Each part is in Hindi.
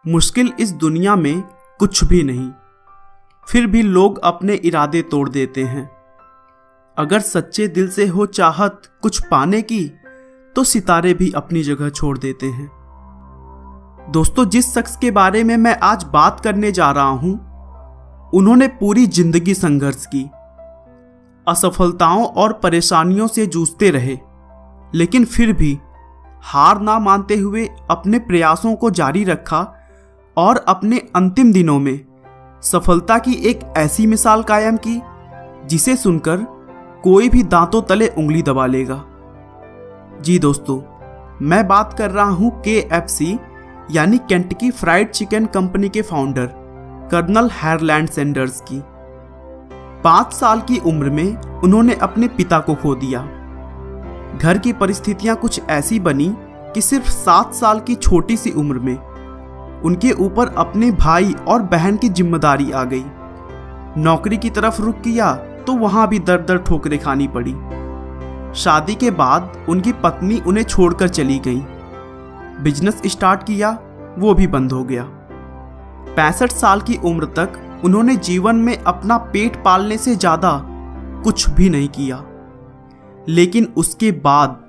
मुश्किल इस दुनिया में कुछ भी नहीं, फिर भी लोग अपने इरादे तोड़ देते हैं। अगर सच्चे दिल से हो चाहत कुछ पाने की, तो सितारे भी अपनी जगह छोड़ देते हैं। दोस्तों, जिस शख्स के बारे में मैं आज बात करने जा रहा हूं, उन्होंने पूरी जिंदगी संघर्ष की, असफलताओं और परेशानियों से जूझते रहे, लेकिन फिर भी हार ना मानते हुए अपने प्रयासों को जारी रखा और अपने अंतिम दिनों में सफलता की एक ऐसी मिसाल कायम की जिसे सुनकर कोई भी दांतों तले उंगली दबा लेगा। जी दोस्तों, मैं बात कर रहा हूं KFC यानी केंटकी फ्राइड चिकन कंपनी के फाउंडर कर्नल हार्लैंड सैंडर्स की। 5 साल की उम्र में उन्होंने अपने पिता को खो दिया। घर की परिस्थितियां कुछ ऐसी बनी कि सिर्फ 7 साल की छोटी सी उम्र में उनके ऊपर अपने भाई और बहन की जिम्मेदारी आ गई। नौकरी की तरफ रुख किया तो वहां भी दर दर ठोकरें खानी पड़ी। शादी के बाद उनकी पत्नी उन्हें छोड़कर चली गई। बिजनेस स्टार्ट किया, वो भी बंद हो गया। 65 साल की उम्र तक उन्होंने जीवन में अपना पेट पालने से ज्यादा कुछ भी नहीं किया, लेकिन उसके बाद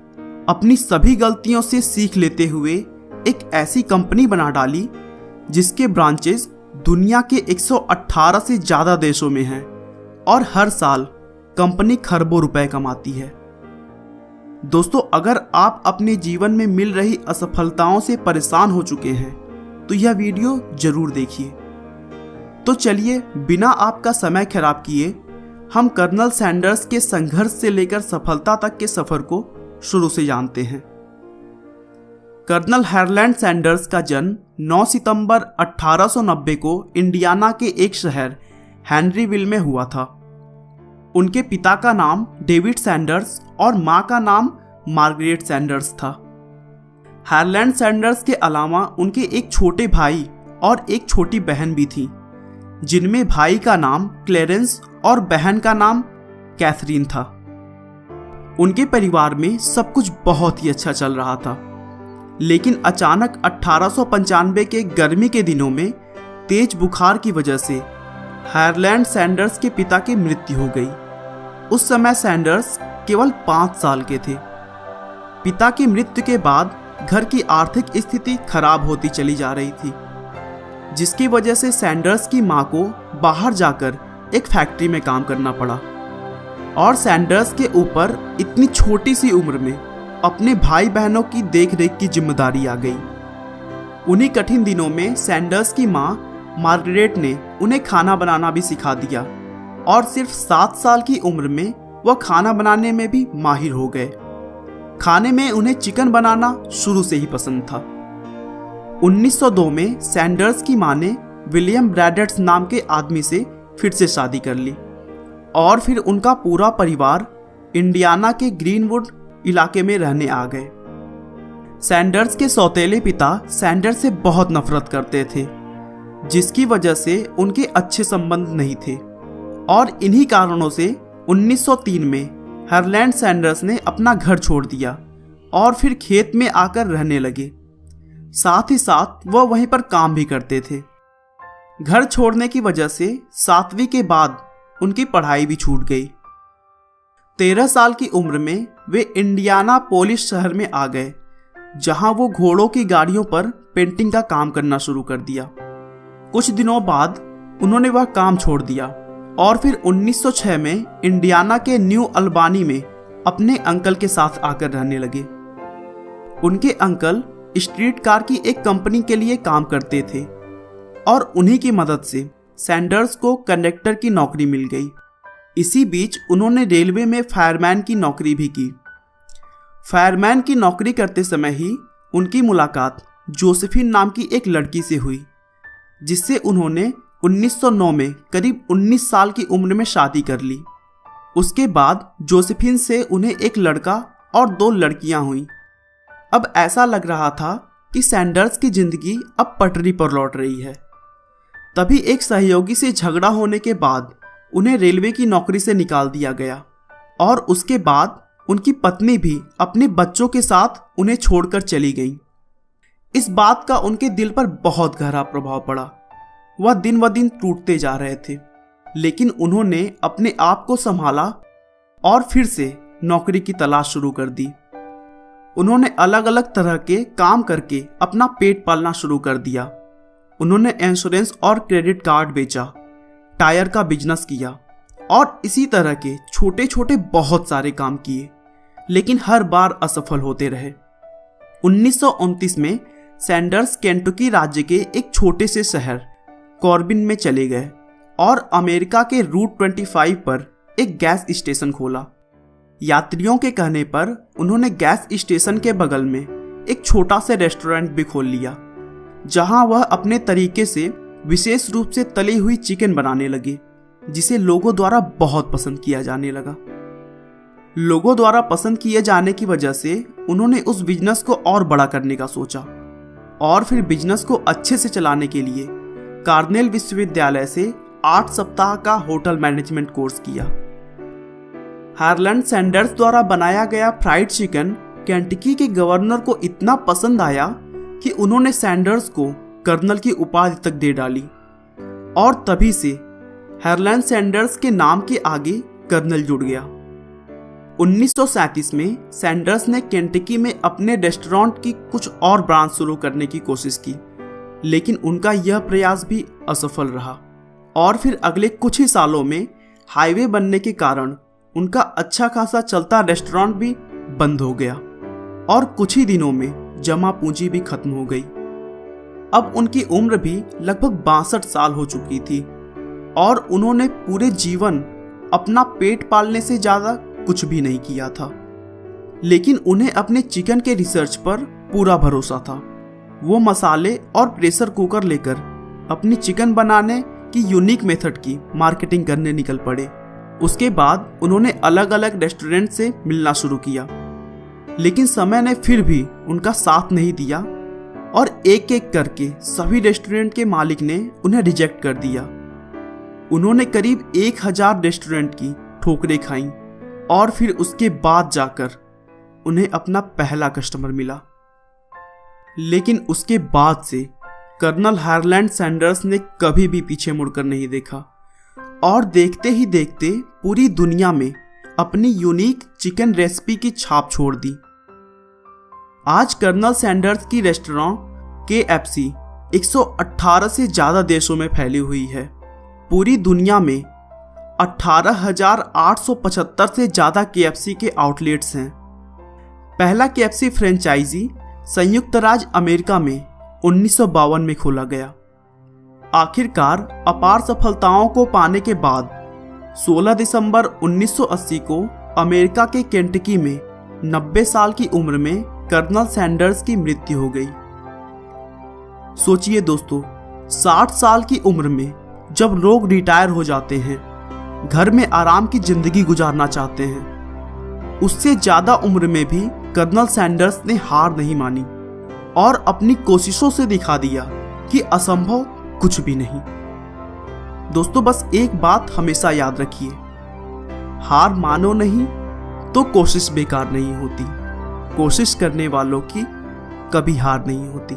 अपनी सभी गलतियों से सीख लेते हुए एक ऐसी कंपनी बना डाली जिसके ब्रांचेस दुनिया के 118 से ज्यादा देशों में हैं और हर साल कंपनी खरबों रुपए कमाती है। दोस्तों, अगर आप अपने जीवन में मिल रही असफलताओं से परेशान हो चुके हैं तो यह वीडियो जरूर देखिए। तो चलिए, बिना आपका समय खराब किए हम कर्नल सैंडर्स के संघर्ष से लेकर सफलता तक के सफर को शुरू से जानते हैं। कर्नल हार्लैंड सैंडर्स का जन्म 9 सितंबर 1890 को इंडियाना के एक शहर हेनरीविल में हुआ था। उनके पिता का नाम डेविड सैंडर्स और मां का नाम मार्गरेट सैंडर्स था। हार्लैंड सैंडर्स के अलावा उनके एक छोटे भाई और एक छोटी बहन भी थी, जिनमें भाई का नाम क्लेरेंस और बहन का नाम कैथरीन था। उनके परिवार में सब कुछ बहुत ही अच्छा चल रहा था, लेकिन अचानक 1895 के गर्मी के दिनों में तेज बुखार की वजह से हार्लैंड सैंडर्स के पिता की मृत्यु हो गई। उस समय सैंडर्स केवल 5 साल के थे। पिता की मृत्यु के बाद घर की आर्थिक स्थिति खराब होती चली जा रही थी, जिसकी वजह से सैंडर्स की मां को बाहर जाकर एक फैक्ट्री में काम करना पड़ा और सैंडर्स के ऊपर इतनी छोटी सी उम्र में अपने भाई बहनों की देखरेख की जिम्मेदारी आ गई। उन्हीं कठिन दिनों में सैंडर्स की मां मार्गरेट ने उन्हें खाना बनाना भी सिखा दिया और सिर्फ 7 साल की उम्र में वह खाना बनाने में भी माहिर हो गए। खाने में उन्हें चिकन बनाना शुरू से ही पसंद था। 1902 में सैंडर्स की मां ने विलियम ब्रैडट्स नाम के आदमी से फिर से शादी कर ली और फिर उनका पूरा परिवार इंडियाना के ग्रीनवुड इलाके में रहने आ गए। सैंडर्स के सौतेले पिता सैंडर्स से बहुत नफरत करते थे, जिसकी वजह से उनके अच्छे संबंध नहीं थे और इन्हीं कारणों से 1903 में हार्लैंड सैंडर्स ने अपना घर छोड़ दिया और फिर खेत में आकर रहने लगे। साथ ही साथ वह वहीं पर काम भी करते थे। घर छोड़ने की वजह से 7वीं के बाद उनकी पढ़ाई भी छूट गई। 13 साल की उम्र में वे इंडियाना पोलिस शहर में आ गए, जहां वो घोड़ों की गाड़ियों पर पेंटिंग का काम करना शुरू कर दिया। कुछ दिनों बाद उन्होंने वह काम छोड़ दिया और फिर 1906 में इंडियाना के न्यू अल्बानी में अपने अंकल के साथ आकर रहने लगे। उनके अंकल स्ट्रीट कार की एक कंपनी के लिए काम करते थे और उन्हीं की मदद से सैंडर्स को कंडक्टर की नौकरी मिल गई। इसी बीच उन्होंने रेलवे में फायरमैन की नौकरी भी की। फायरमैन की नौकरी करते समय ही उनकी मुलाकात जोसेफिन नाम की एक लड़की से हुई, जिससे उन्होंने 1909 में करीब 19 साल की उम्र में शादी कर ली। उसके बाद जोसेफिन से उन्हें एक लड़का और 2 लड़कियां हुईं। अब ऐसा लग रहा था कि सैंडर्स की जिंदगी अब पटरी पर लौट रही है। तभी एक सहयोगी से झगड़ा होने के बाद उन्हें रेलवे की नौकरी से निकाल दिया गया और उसके बाद उनकी पत्नी भी अपने बच्चों के साथ उन्हें छोड़कर चली गई। इस बात का उनके दिल पर बहुत गहरा प्रभाव पड़ा। वह दिन ब दिन टूटते जा रहे थे, लेकिन उन्होंने अपने आप को संभाला और फिर से नौकरी की तलाश शुरू कर दी। उन्होंने अलग अलग तरह के काम करके अपना पेट पालना शुरू कर दिया। उन्होंने इंश्योरेंस और क्रेडिट कार्ड बेचा, टायर का बिजनेस किया और इसी तरह के छोटे छोटे बहुत सारे काम किए, लेकिन हर बार असफल होते रहे। 1929 में सैंडर्स केंटकी राज्य के एक छोटे से शहर कॉर्बिन में चले गए और अमेरिका के रूट 25 पर एक गैस स्टेशन खोला। यात्रियों के कहने पर उन्होंने गैस स्टेशन के बगल में एक छोटा सा रेस्टोरेंट भी खोल लिया, जहां वह अपने तरीके से विशेष रूप से तली हुई चिकन बनाने लगे, जिसे लोगों द्वारा बहुत पसंद किया जाने लगा। लोगों द्वारा पसंद किए जाने की वजह से उन्होंने उस बिजनेस को और बड़ा करने का सोचा और फिर बिजनेस को अच्छे से चलाने के लिए कार्नेल विश्वविद्यालय से 8 सप्ताह का होटल मैनेजमेंट कोर्स किया। हार्लैंड सैंडर्स द्वारा बनाया गया फ्राइड चिकन केंटकी के गवर्नर को इतना पसंद आया कि उन्होंने सैंडर्स को कर्नल की उपाधि तक दे डाली और तभी से हार्लैंड सैंडर्स के नाम के आगे कर्नल जुड़ गया। 1937 में सैंडर्स ने केंटकी में अपने रेस्टोरेंट की कुछ और ब्रांच शुरू करने की कोशिश की, लेकिन उनका यह प्रयास भी असफल रहा और फिर अगले कुछ ही सालों में हाईवे बनने के कारण उनका अच्छा खासा चलता रेस्टोरेंट भी बंद हो गया और कुछ ही दिनों में जमा पूंजी भी खत्म हो गई। अब उनकी उम्र भी लगभग 62 साल हो चुकी थी और उन्होंने पूरे जीवन अपना पेट पालने से ज्यादा कुछ भी नहीं किया था, लेकिन उन्हें अपने चिकन के रिसर्च पर पूरा भरोसा था। वो मसाले और प्रेशर कुकर लेकर अपनी चिकन बनाने की यूनिक मेथड की मार्केटिंग करने निकल पड़े। उसके बाद उन्होंने अलग अलग रेस्टोरेंट से मिलना शुरू किया, लेकिन समय ने फिर भी उनका साथ नहीं दिया और एक एक करके सभी रेस्टोरेंट के मालिक ने उन्हें रिजेक्ट कर दिया। उन्होंने करीब 1000 रेस्टोरेंट की ठोकरें खाईं और फिर उसके बाद जाकर उन्हें अपना पहला कस्टमर मिला। लेकिन उसके बाद से कर्नल हार्लैंड सैंडर्स ने कभी भी पीछे मुड़कर नहीं देखा और देखते ही देखते पूरी दुनिया में अपनी यूनिक चिकन रेसिपी की छाप छोड़ दी। आज कर्नल सैंडर्स की रेस्टोरेंट KFC 118 से ज्यादा देशों में फैली हुई है। पूरी दुनिया में 18,875 से ज्यादा KFC के आउटलेट्स हैं। पहला KFC फ्रेंचाइजी संयुक्त राज्य अमेरिका में 1952 में खोला गया। आखिरकार अपार सफलताओं को पाने के बाद 16 दिसंबर 1980 को अमेरिका के केंटकी में 90 साल की उम्र में कर्नल सैंडर्स की मृत्यु हो गई। सोचिए दोस्तों, 60 साल की उम्र में जब लोग रिटायर हो जाते हैं, घर में आराम की जिंदगी गुजारना चाहते हैं, उससे ज्यादा उम्र में भी कर्नल सैंडर्स ने हार नहीं मानी और अपनी कोशिशों से दिखा दिया कि असंभव कुछ भी नहीं। दोस्तों, बस एक बात हमेशा याद रखिए, हार मानो नहीं तो कोशिश बेकार नहीं होती। कोशिश करने वालों की कभी हार नहीं होती।